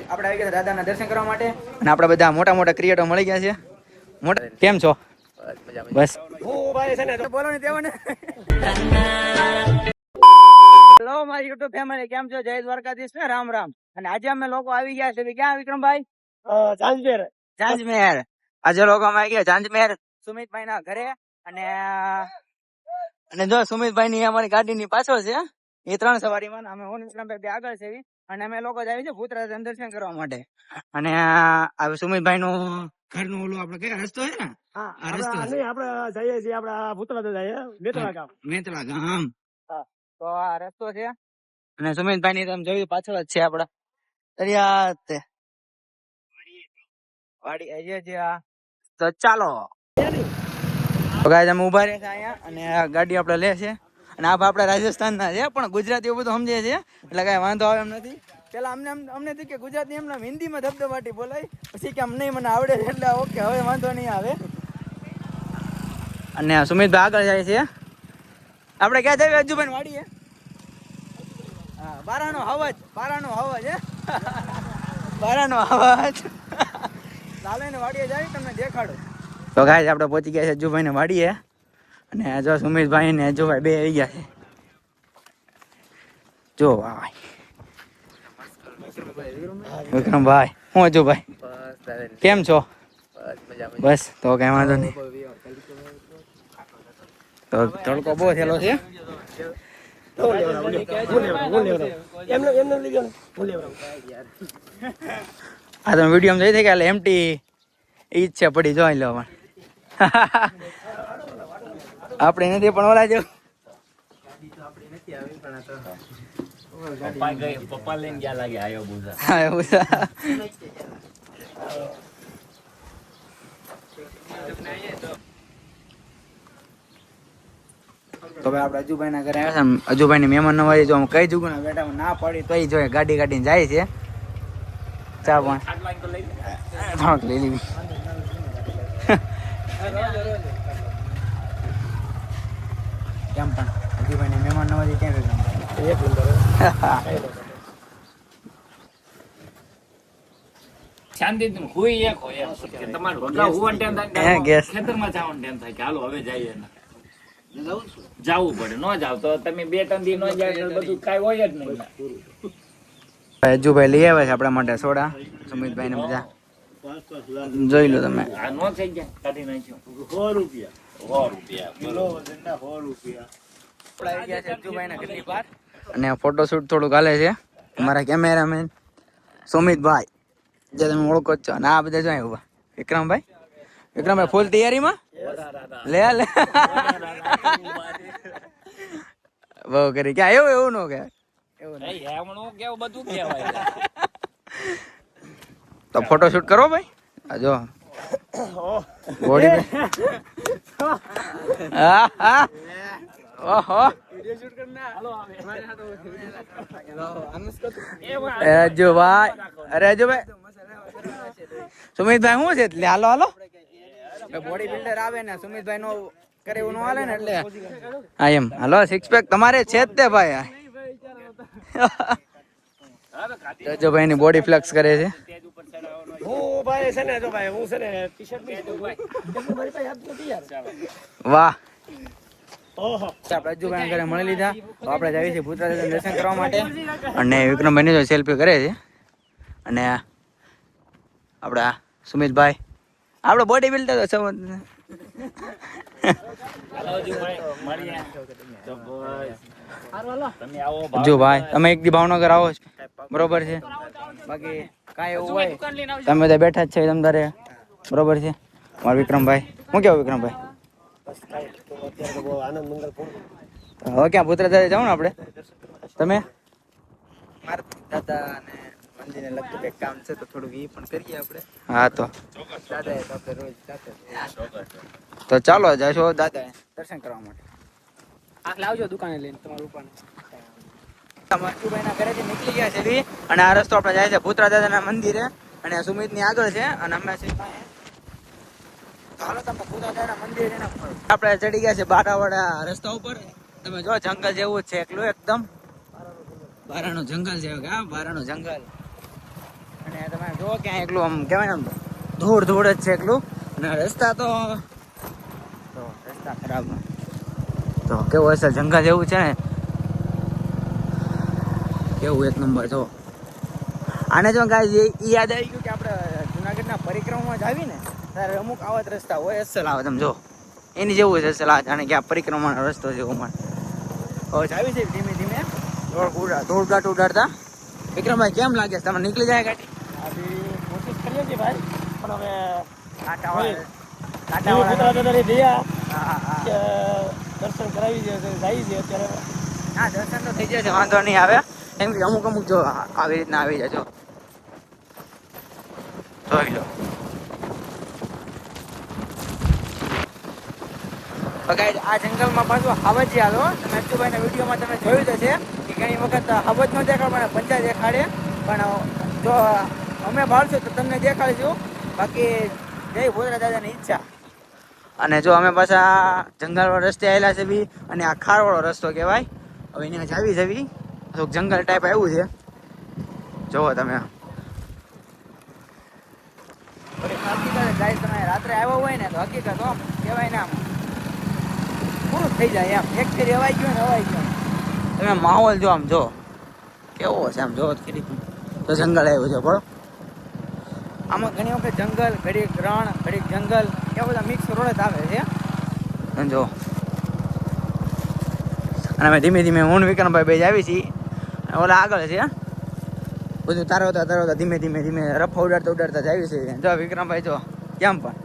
આપણે આવી ગયા દાદાના દર્શન કરવા માટે અને આપણા બધા મોટા મોટા ક્રિએટર મળી ગયા છે. મોટા કેમ છો? બસ બોલો ને તેઓને. હેલો મારી યુટ્યુબ ફેમિલી, કેમ છો? જય દ્વારકાધીશ ને રામ રામ. અને આજે અમે લોકો આવી ગયા છે ક્યાં વિક્રમભાઈ? જાંજમેર. આજે લોકો અમે આવી ગયા જાંજમેર સુમિતભાઈ ના ઘરે. અને જો સુમિતભાઈ ની અમારી ગાડી ની પાછળ છે એ 3 સવારીમાં, અમે વિક્રમભાઈ બે આગળ છે અને અમે લોકો જ આવી છે ભૂતરાજ દર્શન કરવા માટે. અને આ સુમિતભાઈ નું ઘરનું ઓલું આપડે કયા રસ્તો છે ને? આ રસ્તો આપડે જઈએ છીએ આપડા ભૂતરાજ જઈએ મેતળા ગામ. તો આ રસ્તો છે અને સુમિતભાઈ ની તમે જોયું પાછળ જ છે આપડા દરિયા વાડી. તો ચાલો અમે ઉભા રહ્યા છે અહીંયા અને આ ગાડી આપડે લે છે. અને આ આપડા રાજસ્થાન ના છે પણ ગુજરાતી બધું સમજે છે એટલે કઈ વાંધો આવે એમ નથી. પેલા અમને કે ગુજરાતી એમને હિન્દી માં ધબધબાટી બોલાય, પછી કે અમને મને આવડે એટલે ઓકે હવે વાંધો નહીં આવે. અને સુમિતભાઈ આગળ જાય છે. આપણે ક્યાં જઈએ અજુભાઈ વાડીએ? હા, બારાનો અવાજ હે બારાનો અવાજ. ચાલે ને વાડીએ જાય તમને દેખાડો. તો ગાઈસ આપણે પહોંચી ગયા છે અજુભાઈ ને વાડીએ. અને જો સુમિતભાઈ ને અજુભાઈ બે આવી ગયા છે. જો ભાઈ વિક્રમભાઈ, હું અજુભાઈ કેમ છો? બસ તો કઈ વાંધો નહીં. તો તડકો બહુ થયેલો છે. આ તમે વિડીયો જોઈ કે એમટી ઈ જ છે પડી જોઈ લો. આપણે નથી પણ ઓલા જેવું પપ્પા લઈને ગયા લાગે. આયો બુઝા તો ભાઈ આપણે અજુભાઈ ના ઘરે આવ્યા છે. અજુભાઈ ની મહેમાન નવાજી જો કઈ જુગું ના બેટા ના પડી તો જોઈએ ગાડી કાઢીને જાય છે. ચા પણ થોડોક લઈ લીધી. કેમ પણ અજુભાઈ ની મહેમાન નવાજી કેમ શાંતિ હુઈ એક હોય તમારું વગા હુવાનું ટાઈમ થાય ખેતરમાં જવાનું ટાઈમ થાય કે હાલો હવે જઈએ ને જવું પડે. ન જાવ તો તમે 2-3 દી ન જાય બધું કાઈ હોય જ નહીં. અજુભાઈ લઈ આવે છે આપણા માટે સોડા. સુમિતભાઈ ને બધા જોઈ લો તમે. આ નો થઈ ગયા કાઢી નાખ્યો 100 રૂપિયા. અને ફોટોશૂટ થોડુંક હાલે છે અમારા કેમેરામેન સુમિતભાઈ, જે તમે ઓળખો જ છો. અને આ બધા જો ઉભા વિક્રમભાઈ ફૂલ તૈયારીમાં લે બહુ કરી ક્યાં એવું નો કે બધું કહેવાય. તો ફોટોશૂટ કરો ભાઈ. આ જો બોડી ઓહો અજુભાઈ, અરે અજુભાઈ સુમિતભાઈ શું છે એટલે હાલો બોડી બિલ્ડર આવે ને સુમિતભાઈ નો કરે એવું નો હાલે ને એટલે હા એમ. હાલો સિક્સ પેક તમારે છે જ તે ભાઈ. અજુભાઈ ની બોડી ફ્લેક્સ કરે છે. વાહ, આપણે અજુભાઈ ઘરે મળી લીધા. તો આપણે જઈએ છીએ ભૂતરાજ દર્શન કરવા માટે. અને વિક્રમભાઈ ની જો સેલ્ફી કરે છે. અને આપડા સુમિતભાઈ આપડે બોડી બિલ્ડર જો ભાઈ તમે એક દી ભાવનગર આવો છો બરોબર છે. બાકી કાંઈ એવું હોય તમે બધા બેઠા જ છે તમ તારે બરોબર છે. મારા વિક્રમભાઈ શું કેવું વિક્રમભાઈ? હવે ક્યાં ભૂતરાજ જાવ ને આપણે? તમે મારા દાદા અને મંદિરને લગતું કઈક કામ છે તો થોડુંક એ પણ કરીએ આપણે. હા તો દાદા એ તો આપણે રોજ તો ચાલો જશો દાદા દર્શન કરવા માટે. આટલે આવજો દુકાને લઈને તમારું રૂપાને. મરચુભાઈ ના ઘરેથી નીકળી ગયા છે અને આ રસ્તો આપણે જાય છે ભૂતરાજ દાદાના મંદિરે. અને સુમિત ની આગળ છે અને અમે હાલો તમે ભૂતરાજ દાદાના મંદિરે આપણે ચડી ગયા છે બારાવાડા રસ્તા ઉપર. તમે જો જંગલ જેવું છે એકલું એકદમ બારાનું જંગલ છે. બારાનું જંગલ અને જો ક્યાં એકલું આમ કહેવાય ને ધૂળ ધૂળ જ છે એકલું. અને રસ્તા તો રસ્તા ખરાબ તો કેવું હશે જંગલ જેવું છે ને કેવું એક નંબર જો. આને જો ગાય એ યાદ આવી ગયું કે આપણે જુનાગઢના પરિક્રમામાં જ આવી ને ત્યારે અમુક આવા જ રસ્તા હોય અસલ આવે તમે જો એની જેવું છે અસલ આવે જાણે કે આ પરિક્રમાનો રસ્તો છે મને હવે જાવી છે ધીમે ધીમે દોડ ઉડાડતા. વિક્રમભાઈ કેમ લાગે છે તમે નીકળી જાય ગાડી? કોશિશ કરીએ છીએ ભાઈ પણ હવે કાંટાવાળા દર્શન કરાવી જાય છે અત્યારે. હા દર્શન તો થઈ જશે વાંધો નહીં આવે કેમ કે અમુક જો આવી રીતના આવી જાય જો જોઈ લો. આ જંગલમાં પાછું હાવજ હાલો તમે અચ્યુભાઈના વિડીયોમાં તમે જોયું જ હશે કે ઘણી વખત હાવજ નો દેખાડ પણ પંચા દેખાડે પણ જો અમે ભાળશું તો તમને દેખાડીશું. બાકી જય ભોદરા દાદાની ઈચ્છા. અને જો અમે પાછા જંગલવાળો રસ્તે આવેલા છે બી અને આ ખારવાળો રસ્તો કહેવાય. હવે એને જાવી જવી થોડુંક જંગલ ટાઈપ આવ્યું છે જોવો તમે. હકીકત ગાય તમે રાત્રે આવ્યો હોય ને તો હકીકત આમ કહેવાય ને આમ પૂરું થઈ જાય એમ એક ફેરી હવાઈ ગયો ને હવાઈ ગયો. તમે માહોલ જો આમ જો કેવો છે આમ જો ખરી તો જંગલ આવ્યું છે બરો. આમાં ઘણી વખત જંગલ ઘડીક રણ ઘડીક જંગલ એવા બધા મિક્સ રોડ જ આવે છે જો. અને અમે ધીમે ધીમે હું વિક્રમભાઈ બે જ આવી છીએ ઓલા આગળ છે બધું તારવતા ધીમે ધીમે રફા ઉડાડતા જ આવી છે. જો વિક્રમભાઈ જો કેમ પણ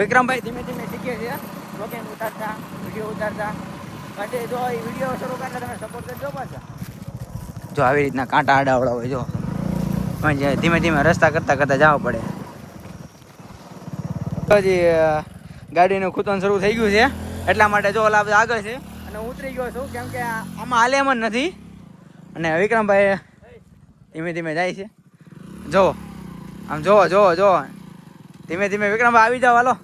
વિક્રમભાઈ ધીમે ધીમે શીખે છે બ્લોગિંગ ઉતારતા વિડીયો ઉતારતા. પછી જો એ વિડીયો શરૂ કરે તમે સપોર્ટ કરજો પાછા. જો આવી રીતના કાંટા આડાવડા હોય જો ધીમે ધીમે રસ્તા કરતા જવા પડે. હજી ગાડીનું ખૂતવાનું શરૂ થઈ ગયું છે એટલા માટે જો ઓલા બધા આગળ છે અને હું ઉતરી ગયો છું કેમ કે આમાં હાલે એમ જ નથી. અને વિક્રમભાઈ ધીમે ધીમે જાય છે જો આમ જોવો ધીમે ધીમે વિક્રમભાઈ આવી જાઓ હાલો.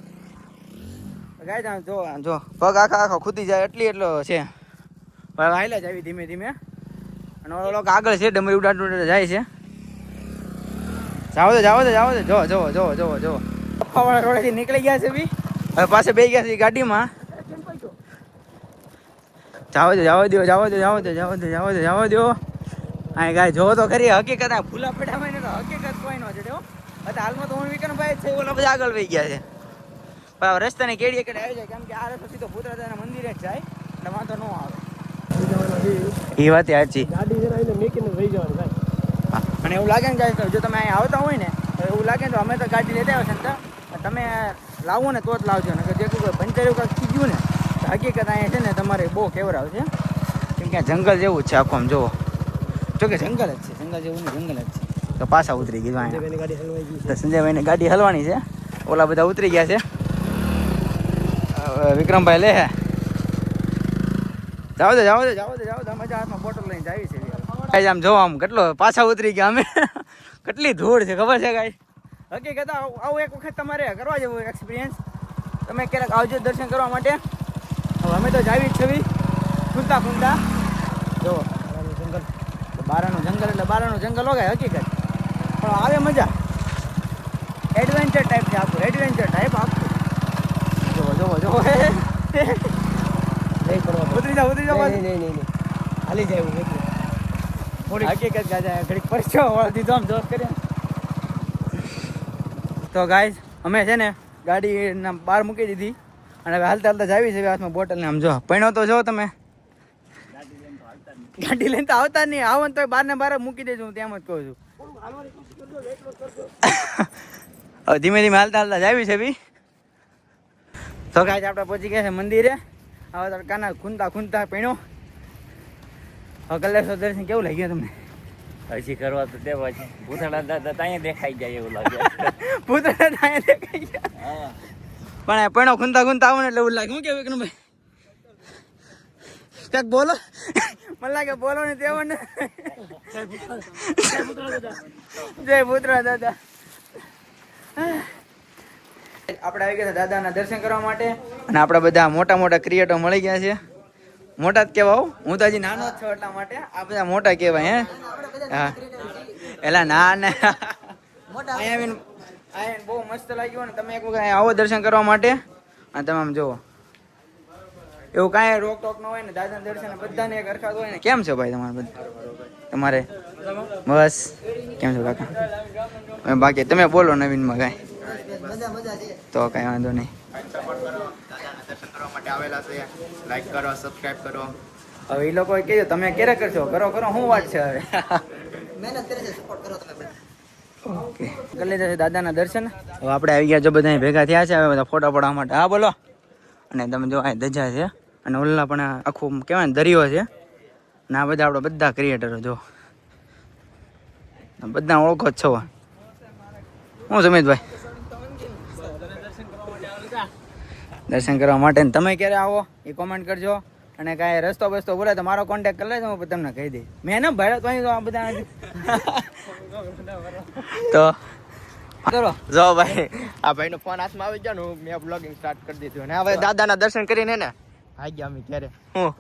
ગાય જાવ જો પગ આખો ખૂતી જાય એટલો છે. હાલ્યા જ આવી ધીમે ધીમે અને ઓલો આગળ છે ડમરી ઉડાડ જાય છે. જાવ દે જો પપ્પાવાળા રોડેથી નીકળી ગયા છે બી હવે પાસે બે ગયા છે ગાડીમાં. જાવ દો હા ગાય જોવો તો ખરી હકીકત આ ફૂલા પડામાં ને તો હકીકત કોઈ નો છે જો. હાલમાં તો હું વિક્રમભાઈ છે ઓલા બધા આગળ વહી ગયા છે પણ રસ્તાની કેડીએ કેડે આવી જાય કેમ કે આ રસ્તો સીધો ભૂતરા દાદાના મંદિરે જ જાય એટલે વાંધો ન આવે. એ વાત સાચી ગાડી છે ને મેકીને રહી જવાનું ભાઈ. અને એવું લાગે ને ગાય જો તમે અહીંયા આવતા હોય ને તો એવું લાગે તો અમે તો ગાડી લેતા આવ્યા છે ને તમે લાવો ને તો જ લાવજો ને જે કોઈ પંચર એવું કાંઈક થઈ ગયું ને તો હકીકત અહીંયા છે ને તમારે બહુ કેવરાવ છે કેમ કે જંગલ જેવું જ છે આખું આમ જુઓ જો કે જંગલ જ છે જંગલ જેવું નહીં જંગલ જ છે. તો પાછા ઉતરી ગયું અહીંયા ગાડી હલવાઈ ગઈ તો સંજયભાઈને ગાડી હલવાની છે ઓલા બધા ઉતરી ગયા છે. વિક્રમભાઈ લે જાવ દે મજા હાથમાં બોટલ લઈને જાવી છે આમ જો આમ કેટલો પાછા ઉતરી ગયા અમે કેટલી ધૂળ છે ખબર છે ગાય. હકીકત આવું એક વખત તમારે કરવા જેવું એક્સપિરિયન્સ તમે ક્યારેક આવજો દર્શન કરવા માટે. હવે અમે તો જાવી જ છવી ખુલતા જો જંગલ બારાનું જંગલ એટલે બારાનું જંગલ હોય હકીકત પણ આવે મજા એડવેન્ચર ટાઈપ છે આખું એડવેન્ચર ટાઈપ આખું જોવો ઉતરી જાઓ નહીં હાલી જાય એવું થોડી હકીકત ગાજા ઘડીક પરસો દીધો આમ જોર કરે. તો ગાઈસ અમે છે ને ગાડીના બહાર મૂકી દીધી અને હવે હાલતા જાવી છે હાથમાં બોટલ ને આમ જો પૈણો તો જો તમે ગાડી લઈને તો આવતા જ નહીં આવો ને તો બાર ને બાર મૂકી દેજો હું તેમ જ કહું છું. હવે ધીમે ધીમે હાલતા જાવી છે બી. તો ગાઈસ આપણે પહોંચી ગયા છે મંદિરે. હવે તડકાના ખૂંદતા પૈણો. હવે કલેશ્વર દર્શન કેવું લાગ્યું તમને? હજી કરવા તો દેવા છે ભૂતળા દાદા ત્યાં દેખાઈ જાય એવું લાગે. ભૂતળા ત્યાં દેખાઈ જાય પણ પૈણો ખૂંદતા આવો ને એટલે એવું લાગે. શું કેવું વિક્રમભાઈ ક્યાંક બોલો મને લાગે બોલો ને તેવો ને જય ભૂતળા દાદા. આપણે આવી ગયા દાદાના દર્શન કરવા માટે અને આપણા બધા મોટા ક્રિએટરો મળી ગયા છે. મોટા જ કહેવાય હું તો હજી નાનો જ છું એટલા માટે આ બધા મોટા કહેવાય. હા એલા ના ને અહીંયા આવીને બહુ મસ્ત લાગ્યું ને તમે એક વખત અહીંયા આવો દર્શન કરવા માટે અને તમે આમ જુઓ એવું કાંઈ રોક ટોક ન હોય ને દાદાના દર્શન બધાને એક હરખા હોય ને. કેમ છે ભાઈ તમારે બધા તમારે બસ કેમ છે કાકા? બાકી તમે બોલો નવીનમાં કાંઈ તો કાંઈ વાંધો નહીં. દર્શન કરવા માટે આવેલા છે, લાઈક કરો, સબસ્ક્રાઇબ કરો. હવે એ લોકો કીધું તમે ક્યારે કરશો? કરો કરો, શું વાત છે હવે? મહેનત કરે છે, સપોર્ટ કરો તમે બધા. ઓકે, કરી લીધા છે દાદાના દર્શન. હવે આપણે આવી ગયા જો બધા ભેગા થયા છે હવે બધા ફોટા પડવા માટે. હા બોલો. અને તમે જો આ ધજા છે અને ઓલા પણ આખું કહેવાય ને દરિયો છે ને આ બધા આપણે બધા ક્રિએટરો જો બધા ઓળખો જ છો. હું સમીતભાઈ દર્શન કરવા માટે ને તમે ક્યારે આવો એ કોમેન્ટ કરજો અને કાંઈ રસ્તો બસ્તો બોલે તો મારો કોન્ટેક્ટ કરી લેજો, હું તમને કહી દઈશ. મેં ને ભાઈ તો આ બધા તો કરો જો ભાઈ આ ભાઈનો ફોન હાથમાં આવી ગયો ને મેં બ્લોગિંગ સ્ટાર્ટ કરી દીધું અને હવે દાદાના દર્શન કરીને ને આવી ગયા અમે ક્યારે. હું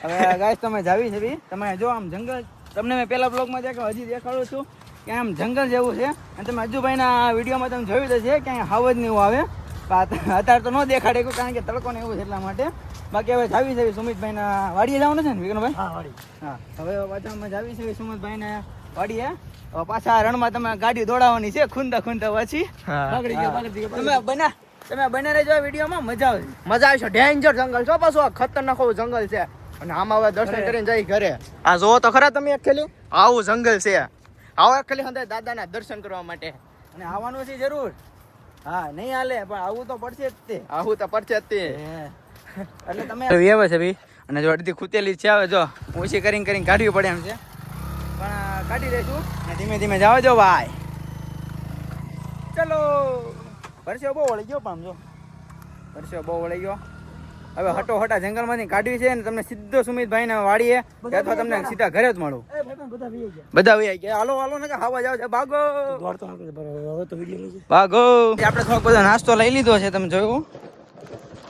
હવે ગાઈસ તમે જાવી છે તમે જો આમ જંગલ તમને મેં પહેલા બ્લોગમાં દેખાડું હજી દેખાડું છું કે આમ જંગલ જેવું છે અને તમે હજુભાઈના વિડીયોમાં તમે જોયું તો છે કે અહીંયા હાવજ ને એવું આવે અત્યારે તો ન દેખાડે કારણ કે તડકો ને એવું છે એટલા માટે. બાકી હવે જાવી છે સુમિતભાઈના વાડીએ જવાનું છે ને વિક્રમભાઈ? હા વાડી. હા હવે પાછા અમે જાવી છે સુમિતભાઈને વાડીએ. પાછા રણમાં તમે ગાડી દોડાવવાની છે ખૂંદા ખૂંદા પછી તમે બને રહેજો વિડીયોમાં, મજા આવશે. મજા આવશે. ડેન્જર જંગલ છો પાછું, ખતરનાક જંગલ છે અને આમાં હવે દર્શન કરીને જઈ ઘરે. આ જોવો તો ખરા તમે એકલી આવું જંગલ છે. આવો એકલી હંધાય દાદાના દર્શન કરવા માટે અને આવવાનું છે જરૂર. હા નહીં હાલે પણ આવું તો પડશે જ તે. આવું તો પડશે જ તે. એટલે તમે આવે છે ભાઈ અને જો અડધી ખૂતેલી છે હવે જો ઓછી કરીને કાઢવી પડે એમ છે પણ કાઢી દઈશું અને ધીમે ધીમે જાવ જો ભાઈ. ચલો પરસ્યો બહુ વળી ગયો પણ જો પરસ્યો બહુ વળી ગયો. હવે હટો હટા જંગલમાંથી કાઢવી છે ને તમને સીધો સુમિતભાઈને વાડીએ અથવા તમને સીધા ઘરે જ મળું. બધા વહી ગયા. હાલો હાલો ને ખાવા જાવ છે. ભાગો ભાગો. આપણે થોડોક બધો નાસ્તો લઈ લીધો છે તમે જોયું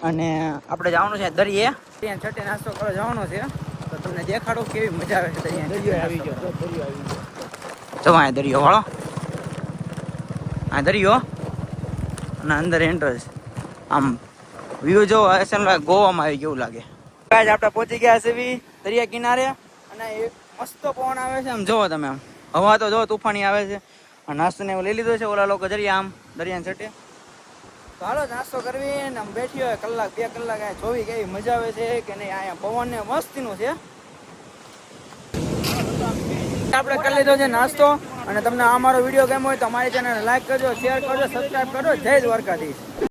અને આપણે જવાનું છે દરિયે. ત્યાં છઠ્ઠે નાસ્તો કરવા જવાનો છે તો તમને દેખાડો કેવી મજા આવે છે. દરિયો આવી ગયો. જો આ દરિયો વાળો આ દરિયો અને અંદર એન્ટ્રન્સ આમ વ્યૂ જો અસલ ગોવામાં આવી કેવું લાગે. આપણે પહોંચી ગયા છે દરિયા કિનારે અને એક મસ્ત પવન આવે છે. આમ જોવો તમે આમ હવા તો જો તુફાની આવે છે. નાસ્તો ને એવું લઈ લીધો છે ઓલા લોકો જરીએ આમ દરિયાને છઠ્ઠે. તો હાલો નાસ્તો કરવી ને આમ બેઠી હોય કલાક 2 કલાક આ જોવી કેવી મજા આવે છે કે નહીં. અહીંયા પવન ને મસ્તીનું છે. આપણે કરી લીધો છે નાસ્તો અને તમને આ મારો વિડીયો ગમ્યો હોય તો અમારી ચેનલને લાઈક કરજો, શેર કરજો, સબસ્ક્રાઈબ કરજો. જય દ્વારકાધીશ.